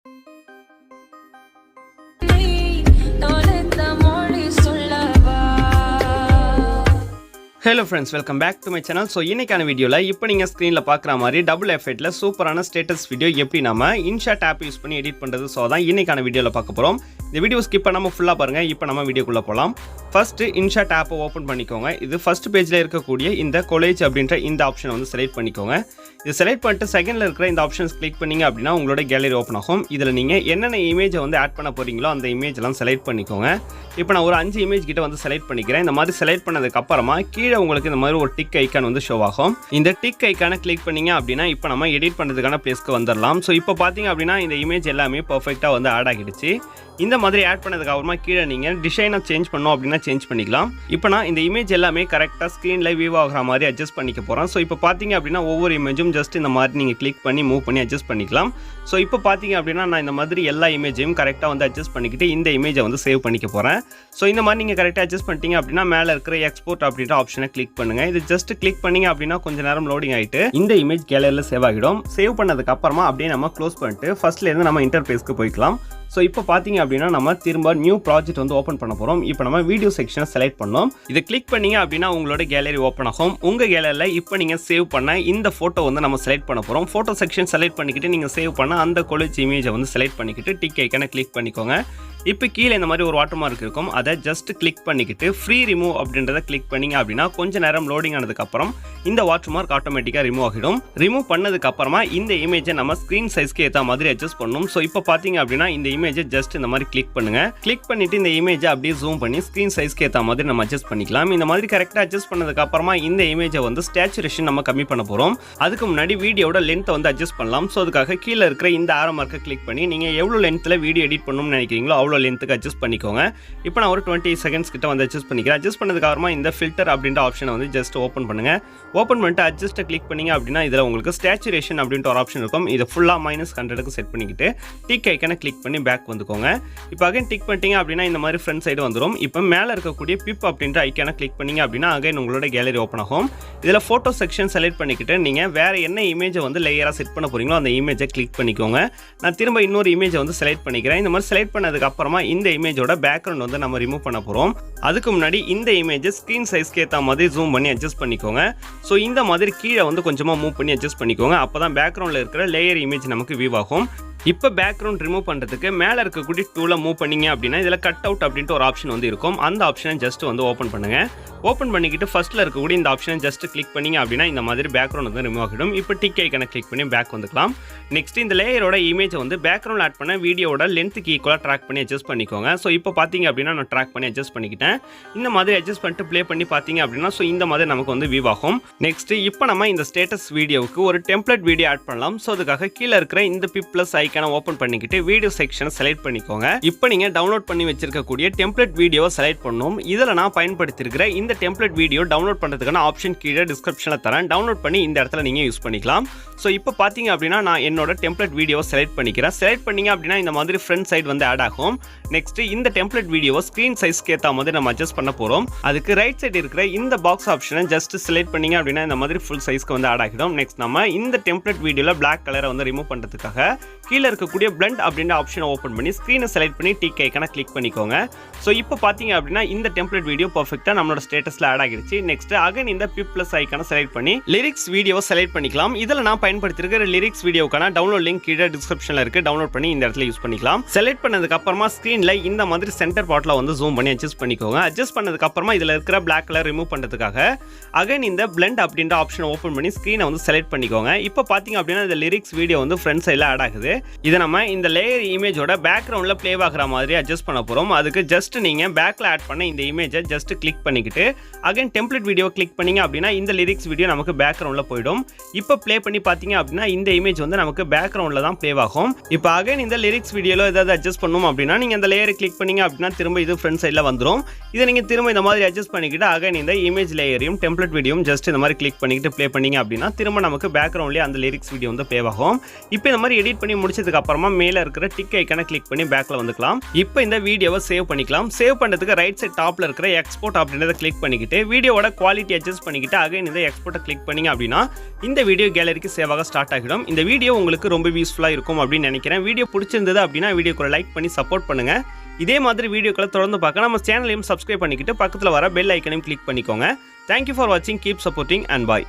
Hello friends, welcome back to my channel. So இன்னைக்கான வீடியோல இப்போ நீங்க ஸ்கிரீன்ல பார்க்குற மாதிரி டபுள் எஃபெக்ட்ல சூப்பரான ஸ்டேட்டஸ் வீடியோ எப்படி நாம InShot ஆப் யூஸ் பண்ணி எடிட் பண்றது சோ தான் இன்னைக்கான வீடியோல பார்க்க போறோம். இந்த வீடியோ ஸ்கிப் பண்ணாம ஃபுல்லா பாருங்க. இப்போ நம்ம வீடியோக்குள்ள போலாம். ஃபர்ஸ்ட் InShot ஆப்பை ஓபன் பண்ணிக்கோங்க. இது ஃபர்ஸ்ட் பேஜ்ல இருக்கக்கூடிய இந்த collage அப்படிங்கற இந்த ஆப்ஷனை வந்து செலக்ட் பண்ணிக்கோங்க. இது செலக்ட் பண்ணிட்டு செகண்ட்ல இருக்கிற இந்த ஆப்ஷன்ஸ் கிளிக் பண்ணீங்க அப்படினா உங்களோட கேலரி ஓபன் ஆகும். இதுல நீங்க என்னென்ன இமேஜ் வந்து ஆட் பண்ண போறீங்களோ அந்த இமேஜ் எல்லாம் செலக்ட் பண்ணிக்கோங்க. இப்போ நான் ஒரு 5 இமேஜ் கிட்ட வந்து செலக்ட் பண்ணிக்கிறேன். இந்த மாதிரி செலக்ட் பண்ணதுக்கு அப்புறமா கீழ உங்களுக்கு இந்த மாதிரி ஒரு டிக் ஐகான் வந்து ஷோ ஆகும். இந்த டிக் ஐகானை கிளிக் பண்ணீங்க அப்படினா இப்போ நம்ம எடிட் பண்றதுக்கான பிளேஸ்க்கு வந்துறலாம். சோ இப்போ பாத்தீங்க அப்படினா இந்த இமேஜ் எல்லாமே பெர்ஃபெக்ட்டா வந்து ஆட் ஆகிடுச்சு. இந்த மாதிரி ஆட் பண்ணதுக்கு அப்புறமா கீழ நீங்க டிசைனை சேஞ்ச் பண்ணனும் அப்படினா சேஞ்ச் பண்ணிக்கலாம். இப்போ நான் இந்த இமேஜ் எல்லாமே கரெக்ட்டா ஸ்கிரீன்ல வியூ ஆகுற மாதிரி அட்ஜஸ்ட் பண்ணிக்க போறேன். சோ இப்போ பாத்தீங்க அப்படினா ஒவ்வொரு இமேஜும் ஜஸ்ட் இந்த மாதிரி நீங்க கிளிக் பண்ணி மூவ் பண்ணி அட்ஜஸ்ட் பண்ணிக்கலாம். சோ இப்போ பாத்தீங்க அப்படினா நான் இந்த மாதிரி எல்லா இமேஜையும் கரெக்ட்டா வந்து அட்ஜஸ்ட் பண்ணிக்கிட்டு இந்த இமேஜை வந்து சேவ் பண்ணிக்க போறேன். சோ இந்த மாதிரி நீங்க கரெக்ட்டா அட்ஜஸ்ட் பண்ணிட்டீங்க அப்படினா மேல இருக்கிற எக்ஸ்போர்ட் அப்படிங்கற ஆப்ஷனை கிளிக் பண்ணுங்க. இது ஜஸ்ட் கிளிக் பண்ணீங்க அப்படினா கொஞ்ச நேரம் லோடிங் ஆயிட்டு இந்த இமேஜ் கேலரியில சேவ் ஆகிடும். சேவ் பண்ணதுக்கு அப்புறமா அப்படியே நம்ம க்ளோஸ் பண்ணிட்டு ஃபர்ஸ்ட்ல இருந்து நம்ம இன்டர்ஃபேஸ்க்கு போய்க்கலாம். சோ இப்போ பாத்தீங்க அப்படினா நம்ம திரும்ப நியூ ப்ராஜெக்ட் வந்து ஓபன் பண்ண போறோம். இப்போ நம்ம வீடியோ செக்ஷனை செலக்ட் பண்ணோம். இத கிளிக் பண்ணீங்க அப்படினா உங்களோட கேலரி ஓபன் ஆகும். உங்க கேலரியில இப்போ நீங்க சேவ் பண்ண இந்த போட்டோ வந்து நம்ம செலக்ட் பண்ண போறோம். போட்டோ செக்ஷன் செலக்ட் பண்ணிக்கிட்டு நீங்க சேவ் பண்ண அந்த collage இமேஜை வந்து செலக்ட் பண்ணிக்கிட்டு டிக் ஐகானை கிளிக் பண்ணிக்கோங்க. இப்போ கீழ இந்த மாதிரி ஒரு வாட்டர் மார்க் இருக்கும். அதை ஜஸ்ட் கிளிக் பண்ணிக்கிட்டு ஃப்ரீ ரிமூவ் அப்படின்றத கிளிக் பண்ணீங்க அப்படினா கொஞ்ச நேரம் லோடிங் ஆனதுக்கு அப்புறம் இந்த வாட்டர் மார்க் ஆட்டோமேட்டிக்கா ரிமூவ் ஆகிடும். ரிமூவ் பண்ணதுக்கு அப்புறமா இந்த இமேஜை நம்ம ஸ்கிரீன் சைஸ்க்கு ஏத்த மாதிரி அட்ஜஸ்ட் பண்ணனும். சோ இப்போ பாத்தீங்க அப்படினா இந்த இமேஜை ஜஸ்ட் இந்த மாதிரி கிளிக் பண்ணுங்க. கிளிக் பண்ணிட்டு இந்த இமேஜை அப்படியே ஜூம் பண்ணி ஸ்கிரீன் சைஸ்க்கு ஏத்த மாதிரி நம்ம அட்ஜஸ்ட் பண்ணிக்கலாம். இந்த மாதிரி கரெக்ட்டா அட்ஜஸ்ட் பண்ணதுக்கு அப்புறமா இந்த இமேஜை வந்து சேச்சுரேஷன் நம்ம கம்மி பண்ண போறோம். அதுக்கு முன்னாடி வீடியோவோட லெந்த் வந்து அட்ஜஸ்ட் பண்ணலாம். சோ அதுக்காக கீழ இருக்கிற இந்த ஆரோ மார்க்கை கிளிக் பண்ணி நீங்க எவ்வளவு லெந்த்ல வீடியோ எடிட் பண்ணனும்னு நினைக்கிறீங்களோ அவ்வளவு லெந்த்க்கு அட்ஜஸ்ட் பண்ணிக்கோங்க. இப்போ நான் ஒரு 20 செகண்ட்ஸ் கிட்ட வந்து அட்ஜஸ்ட் பண்ணிக்கிறேன். அட்ஜஸ்ட் பண்ணதுக்கு அப்புறமா இந்த ஃபில்டர் அப்படிங்கற ஆப்ஷனை வந்து ஜஸ்ட் ஓபன் பண்ணுங்க. ஓபன் பண்ணிட்டு அட்ஜஸ்ட் கிளிக் பண்ணீங்க அப்படினா இதுல உங்களுக்கு சேச்சுரேஷன் அப்படிங்கற ஒரு ஆப்ஷன் இருக்கும். இத ஃபுல்லா -100க்கு செட் பண்ணிக்கிட்டு டிக் ஐகானை கிளிக் பண்ணி பேக் வந்துக்கோங்க. இப்போ அகைன் டிக் பண்ணிட்டீங்க அப்படினா இந்த மாதிரி ஃப்ரண்ட் சைடு வந்துரும். இப்போ மேல இருக்கக்கூடிய பிப் அப்படிங்கற ஐகானை கிளிக் பண்ணீங்க அப்படினா அகைன் உங்களோட கேலரி ஓபன் ஆகும். இதுல போட்டோ செக்ஷன் செலக்ட் பண்ணிக்கிட்டு நீங்க வேற என்ன இமேஜை வந்து லேயரா செட் பண்ண போறீங்களோ அந்த இமேஜை கிளிக் பண்ணிக்கோங்க. நான் திரும்ப இன்னொரு இமேஜை வந்து செலக்ட் பண்ணிக்கிறேன். இந்த மாதிரி செலக்ட் பண்ணதுக்கு அப்புறமா இந்த இமேஜோட பேக்ரவுண்ட் வந்து நம்ம ரிமூவ் பண்ண போறோம். அதுக்கு முன்னாடி இந்த இமேஜை ஸ்கிரீன் சைஸ்க்கு ஏத்த மாதிரி ஜூம் பண்ணி அட்ஜஸ்ட் பண்ணிக்கோங்க. சோ இந்த மாதிரி கீழ வந்து கொஞ்சமா மூவ் பண்ணி அட்ஜஸ்ட் பண்ணிக்கோங்க. அப்பதான் பேக்ரவுண்ட்ல இருக்கிற லேயர் இமேஜ் நமக்கு வியூ ஆகும். இப்போ பேக்ரவுண்ட் ரிமூவ் பண்றதுக்கு மேல இருக்கக்கூடிய டூலை மூவ் பண்ணீங்க அப்படினா இதுல கட் அவுட் அப்படினு ஒரு ஆப்ஷன் வந்து இருக்கும். அந்த ஆப்ஷனை ஜஸ்ட் வந்து ஓபன் பண்ணுங்க. ஓபன் பண்ணிக்கிட்டு ஃபர்ஸ்ட்ல இருக்கக்கூடிய இந்த ஆப்ஷனை ஜஸ்ட் கிளிக் பண்ணீங்க அப்படினா இந்த மாதிரி பேக்ரவுண்ட் வந்து ரிமூவ் ஆகிடும். இப்போ டிக் ஐகானை கிளிக் பண்ணி பேக் வந்துக்கலாம். நெக்ஸ்ட் இந்த லேயரோட இமேஜை வந்து பேக்ரவுண்ட்ல ஆட் பண்ண வீடியோவோட லெந்த்க்கு ஈக்குவலா ட்ராக் பண்ணி அட்ஜஸ்ட் பண்ணிக்கோங்க. சோ இப்போ பாத்தீங்க அப்படினா நான் ட்ராக் பண்ணி அட்ஜஸ்ட் பண்ணிக்கிட்டேன். இந்த மாதிரி அட்ஜஸ்ட் பண்ணிட்டு ப்ளே பண்ணி பாத்தீங்க அப்படினா சோ இந்த மாதிரி நமக்கு வந்து வியூ ஆகும். நெக்ஸ்ட் இப்போ நம்ம இந்த ஸ்டேட்டஸ் வீடியோவுக்கு ஒரு டெம்ப்ளேட் வீடியோ ஆட் பண்ணலாம். சோ அதுக்காக கீழ இருக்கிற இந்த பிப் பிளஸ் ஐகானை ஓபன் பண்ணிக்கிட்டு வீடியோ செக்ஷனை செலக்ட் பண்ணிக்கோங்க. இப்போ நீங்க டவுன்லோட் பண்ணி வச்சிருக்கக்கூடிய டெம்ப்ளேட் வீடியோவை செலக்ட் பண்ணனும். இதல நான் பயன்படுத்தி இருக்கிற இந்த டெம்ப்ளேட் வீடியோ டவுன்லோட் பண்றதுக்கான ஆப்ஷன் கீழ டிஸ்கிரிப்ஷன்ல தரேன். டவுன்லோட் பண்ணி இந்த இடத்துல நீங்க யூஸ் பண்ணிக்கலாம். சோ இப்போ பாத்தீங்க அப்படினா நான் என்னோட டெம்ப்ளேட் வீடியோவை செலக்ட் பண்ணிக்கிறேன். செலக்ட் பண்ணீங்க அப்படினா இந்த மாதிரி ஃப்ரண்ட் சைடு வந்து ஆட் ஆகும். நெக்ஸ்ட் இந்த டெம்ப்ளேட் வீடியோவை ஸ்கிரீன் சைஸ்க்கு ஏத்த மாதிரி நம்ம அட்ஜஸ்ட் பண்ண போறோம். அதுக்கு ரைட் சைடு இருக்கிற இந்த பாக்ஸ் ஆப்ஷனை ஜஸ்ட் செலக்ட் பண்ணீங்க அப்படினா இந்த மாதிரி ஃபுல் சைஸ்க்கு வந்து ஆட் ஆகிடும். நெக்ஸ்ட் நம்ம இந்த டெம்ப்ளேட் வீடியோல Black கலரை வந்து ரிமூவ் பண்றதுக்காக கீழ இருக்கக்கூடிய blend அப்படிங்கற ஆப்ஷனை ஓபன் பண்ணி ஸ்கிரீனை செலக்ட் பண்ணி டிக் ஐகானை கிளிக் பண்ணிக்கோங்க. சோ இப்போ பாத்தீங்க அப்படினா இந்த டெம்ப்ளேட் வீடியோ பெர்ஃபெக்ட்டா நம்மளோட ஸ்டேட்டஸ்ல ஆட் ஆகிடுச்சு. நெக்ஸ்ட் அகைன் இந்த பிப் பிளஸ் ஐகானை செலக்ட் பண்ணி லிரிக்ஸ் வீடியோவை செலக்ட் பண்ணிக்கலாம். இதல நான் பயன்படுத்தி இருக்கிற லிரிக்ஸ் வீடியோக்கான டவுன்லோட் லிங்க் கீழ டிஸ்கிரிப்ஷன்ல இருக்கு. டவுன்லோட் பண்ணி இந்த இடத்துல யூஸ் பண்ணிக்கலாம். செலக்ட் பண்ணதுக்கு அப்புறமா ஸ்கிரீன்ல இந்த மாதிரி சென்டர் பார்ட்ல வந்து ஜூம் பண்ணி அட்ஜஸ்ட் பண்ணிக்கோங்க. அட்ஜஸ்ட் பண்ணதுக்கு அப்புறமா இதுல இருக்கிற Black கலர் ரிமூவ் பண்றதுக்காக அகைன் இந்த blend அப்படிங்கற ஆப்ஷனை ஓபன் பண்ணி ஸ்கிரீனை வந்து செலக்ட் பண்ணிக்கோங்க. இப்போ பாத்தீங்க அப்படினா இந்த லிரிக்ஸ் வீடியோ வந்து ஃப்ரண்ட் சைடுல ஆட் ஆகுது. இத நம்ம இந்த லேயர் இமேஜோட பேக்ரவுண்ட்ல ப்ளே ஆகுற மாதிரி அட்ஜஸ்ட் பண்ண போறோம். அதுக்கு ஜஸ்ட் நீங்க பேக்ல ஆட் பண்ண இந்த இமேஜை ஜஸ்ட் கிளிக் பண்ணிக்கிட்டு அகைன் டெம்ப்ளேட் வீடியோ கிளிக் பண்ணீங்க அப்படினா இந்த லிரிக்ஸ் வீடியோ நமக்கு பேக்ரவுண்ட்ல போய்டும். இப்போ ப்ளே பண்ணி பாத்தீங்க அப்படினா இந்த இமேஜ் வந்து நமக்கு பேக்ரவுண்ட்ல தான் ப்ளே ஆகும். இப்போ அகைன் இந்த லிரிக்ஸ் வீடியோல ஏதாவது அட்ஜஸ்ட் பண்ணனும் அப்படினா நீங்க இந்த லேயரை கிளிக் பண்ணீங்க அப்படினா திரும்ப இது ஃப்ரண்ட் சைடுல வந்துரும். இத நீங்க திரும்ப இந்த மாதிரி அட்ஜஸ்ட் பண்ணிக்கிட்டு அகைன் இந்த இமேஜ் லேயரையும் டெம்ப்ளேட் வீடியோவும் ஜஸ்ட் இந்த மாதிரி கிளிக் பண்ணிக்கிட்டு ப்ளே பண்ணீங்க அப்படினா திரும்ப நமக்கு பேக்ரவுண்ட்லயே அந்த லிரிக்ஸ் வீடியோ வந்து ப்ளே ஆகும். இப்போ இந்த மாதிரி எடிட் பண்ணி முடிச்ச முடிச்சதுக்கு அப்புறமா மேலே இருக்கிற டிக் ஐக்கானை கிளிக் பண்ணி பேக்கில் வந்துக்கலாம். இப்போ இந்த வீடியோவை சேவ் பண்ணிக்கலாம். சேவ் பண்ணுறதுக்கு ரைட் சைட் டாப்பில் இருக்கிற எக்ஸ்போர்ட் அப்படின்றத கிளிக் பண்ணிக்கிட்டு வீடியோவோட குவாலிட்டி அட்ஜஸ்ட் பண்ணிக்கிட்டு அகைன் இந்த எக்ஸ்போர்ட்டை கிளிக் பண்ணிங்க அப்படின்னா இந்த வீடியோ கேலரிக்கு சேவ் ஆக ஸ்டார்ட் ஆகிடும். இந்த வீடியோ உங்களுக்கு ரொம்ப யூஸ்ஃபுல்லாக இருக்கும் அப்படின்னு நினைக்கிறேன். வீடியோ பிடிச்சிருந்தது அப்படின்னா வீடியோக்கு லைக் பண்ணி சப்போர்ட் பண்ணுங்க. இதே மாதிரி வீடியோக்களை தொடர்ந்து பார்க்க நம்ம சேனலையும் சப்ஸ்கிரைப் பண்ணிக்கிட்டு பக்கத்தில் வர பெல் ஐக்கனையும் கிளிக் பண்ணிக்கோங்க. தேங்க்யூ ஃபார் வாட்சிங். Keep supporting and bye.